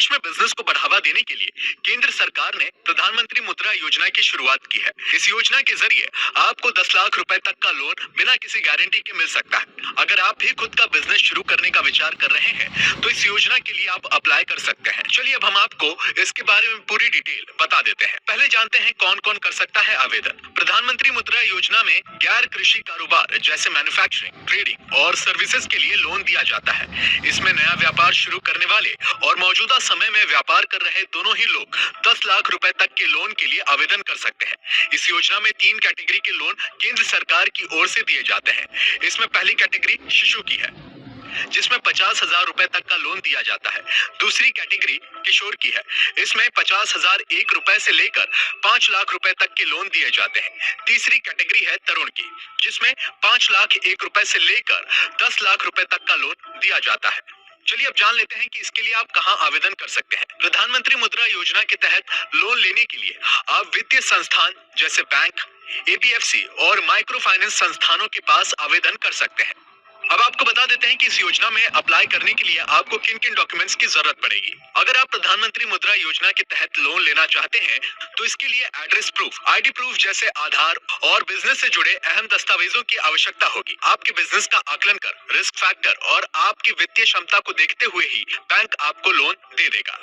देश में बिजनेस को बढ़ावा देने के लिए केंद्र सरकार ने प्रधानमंत्री मुद्रा योजना की शुरुआत की है। इस योजना के जरिए आपको 10 लाख रुपए तक का लोन बिना किसी गारंटी के मिल सकता है। अगर आप भी खुद का बिजनेस शुरू करने का विचार कर रहे हैं तो इस योजना के लिए आप अप्लाई कर सकते हैं। चलिए अब हम आपको इसके बारे में पूरी डिटेल बता देते हैं। पहले जानते हैं कौन कौन कर सकता है आवेदन। प्रधानमंत्री मुद्रा योजना में गैर कृषि कारोबार जैसे मैन्युफैक्चरिंग, ट्रेडिंग और सर्विसेज के लिए लोन दिया जाता है। इसमें नया व्यापार शुरू करने वाले और मौजूदा समय में व्यापार कर रहे दोनों ही लोग 10 लाख रुपए तक के लोन के लिए आवेदन कर सकते हैं। इस योजना में 3 कैटेगरी के लोन केंद्र सरकार की ओर से दिए जाते हैं। इसमें पहली कैटेगरी शिशु की है, जिसमें 50,000 रुपए तक का लोन दिया जाता है। दूसरी कैटेगरी किशोर की है, इसमें 50,001 रुपए से लेकर 5 लाख रुपए तक के लोन दिए जाते हैं। तीसरी कैटेगरी है तरुण की, जिसमें 5,01,000 रुपए से लेकर 10 लाख रुपए तक का लोन दिया जाता है। चलिए अब जान लेते हैं कि इसके लिए आप कहां आवेदन कर सकते हैं। प्रधानमंत्री मुद्रा योजना के तहत लोन लेने के लिए आप वित्तीय संस्थान जैसे बैंक, एबीएफसी और माइक्रो फाइनेंस संस्थानों के पास आवेदन कर सकते हैं। अब आपको बता देते हैं कि इस योजना में अप्लाई करने के लिए आपको किन किन डॉक्यूमेंट्स की जरूरत पड़ेगी। अगर आप प्रधानमंत्री मुद्रा योजना के तहत लोन लेना चाहते हैं तो इसके लिए एड्रेस प्रूफ, आईडी प्रूफ जैसे आधार और बिजनेस से जुड़े अहम दस्तावेजों की आवश्यकता होगी। आपके बिजनेस का आकलन कर, रिस्क फैक्टर और आपकी वित्तीय क्षमता को देखते हुए ही बैंक आपको लोन दे देगा।